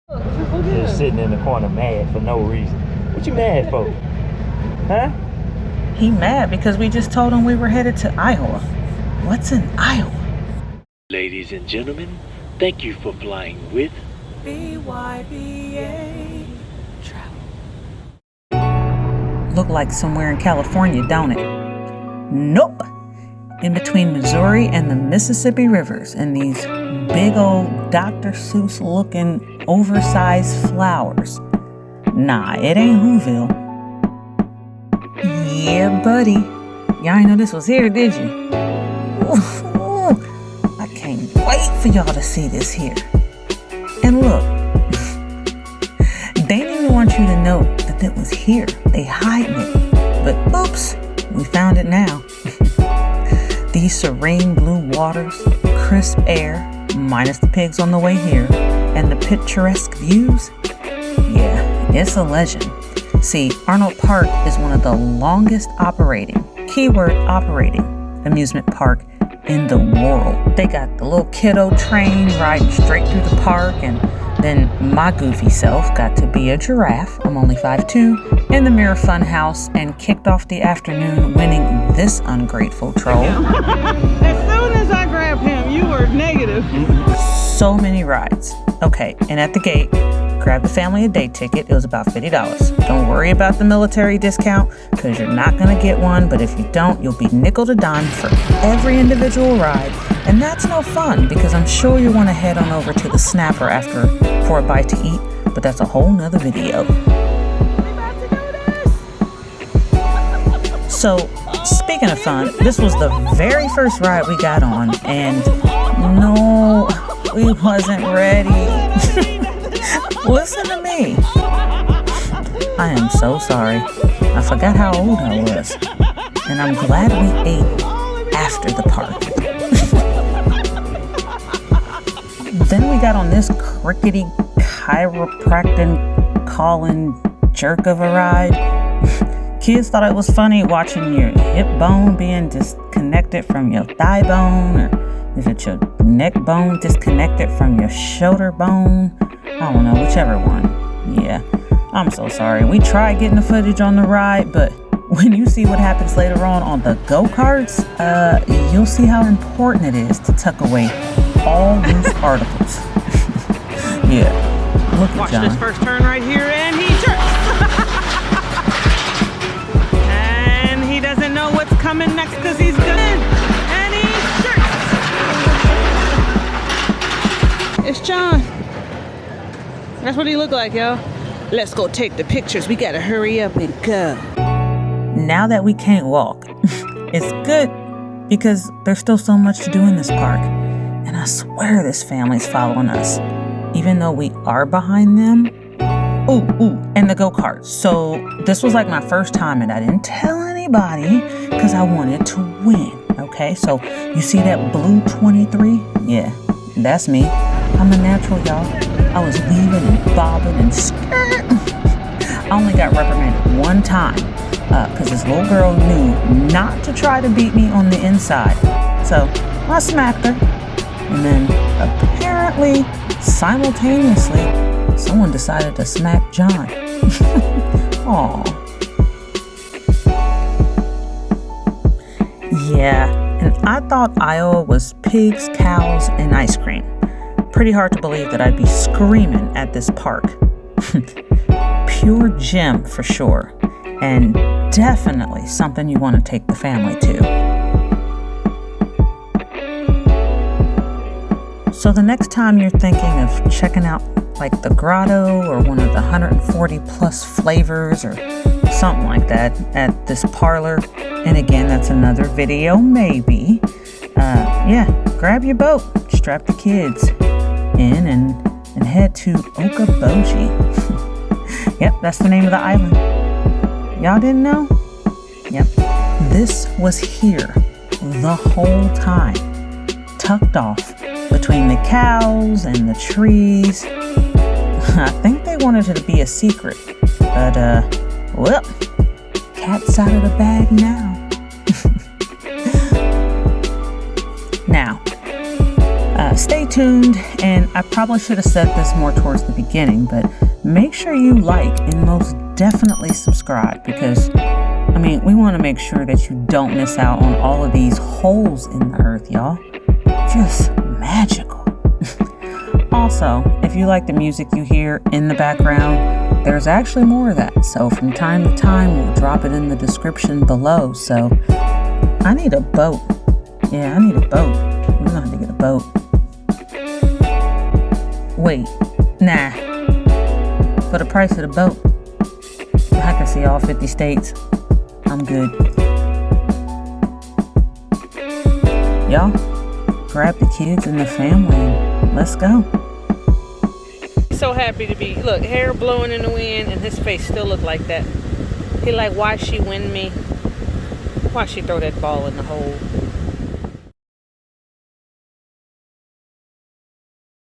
Just sitting in the corner mad for no reason. What you mad for? Huh? He mad because we just told him we were headed to Iowa. What's in Iowa? Ladies and gentlemen, thank you for flying with BYBA Travel. Look like somewhere in California, don't it? Nope. In between Missouri and the Mississippi rivers, and these big old Dr. Seuss looking oversized flowers. Nah, it ain't Whoville. Yeah, buddy. Y'all ain't know this was here, did you? Ooh, I can't wait for y'all to see this here. And look, they didn't even want you to know that it was here. They hiding it. But oops, we found it now. These serene blue waters, crisp air, minus the pigs on the way here, and the picturesque views. Yeah, it's a legend. See, Arnold Park is one of the longest operating, keyword operating, amusement park in the world. They got the little kiddo train riding straight through the park, and then my goofy self got to be a giraffe, I'm only 5'2", in the Mirror Fun House, and kicked off the afternoon winning this ungrateful troll. As soon as I grabbed him, you were negative. So many rides. Okay, and at the gate, grab the family a day ticket. It was about $50. Don't worry about the military discount, because you're not going to get one, but if you don't, you'll be nickel to dime for every individual ride. And that's no fun, because I'm sure you want to head on over to the Snapper for a bite to eat, but that's a whole nother video. So, speaking of fun, this was the very first ride we got on, and no, we wasn't ready. Listen to me. I am so sorry. I forgot how old I was, and I'm glad we ate after the park. Then we got on this crickety chiropractic calling jerk of a ride. Kids thought it was funny watching your hip bone being disconnected from your thigh bone, or is it your neck bone disconnected from your shoulder bone? I don't know, whichever one. Yeah, I'm so sorry. We tried getting the footage on the ride, but when you see what happens later on the go-karts, you'll see how important it is to tuck away all loose articles. Yeah, look at Watch John. this first turn right here, and he jerks. And he doesn't know what's coming next because he's good. And he jerks. It's John. That's what he looked like, yo. Let's go take the pictures. We gotta hurry up and go. Now that we can't walk, it's good because there's still so much to do in this park. And I swear this family's following us, even though we are behind them. Ooh, and the go-karts. So this was like my first time, and I didn't tell anybody because I wanted to win. Okay, so you see that blue 23? Yeah, that's me. I'm a natural, y'all. I was weaving and bobbing and skirting. I only got reprimanded one time because this little girl knew not to try to beat me on the inside. So I smacked her. And then apparently, simultaneously, someone decided to smack John. Aw. Yeah, and I thought Iowa was pigs, cows, and ice cream. Pretty hard to believe that I'd be screaming at this park. Pure gem for sure, and definitely something you want to take the family to. So the next time you're thinking of checking out like the grotto or one of the 140 plus flavors or something like that at this parlor, and again, that's another video maybe, grab your boat, strap the kids in and head to Okoboji. Yep, that's the name of the island. Y'all didn't know? Yep. This was here the whole time, tucked off between the cows and the trees. I think they wanted it to be a secret, but well, cat's out of the bag now. Now, stay tuned, and I probably should have said this more towards the beginning, but make sure you like and most definitely subscribe because, I mean, we want to make sure that you don't miss out on all of these holes in the earth, y'all. Just magical. Also, if you like the music you hear in the background, there's actually more of that. So from time to time, we'll drop it in the description below. So I need a boat. Yeah, I need a boat. We're gonna have to get a boat. Wait, nah. For the price of the boat, I can see all 50 states. I'm good. Y'all, grab the kids and the family and let's go. So happy to be, look, hair blowing in the wind and his face still look like that. He like, why she win me? Why she throw that ball in the hole?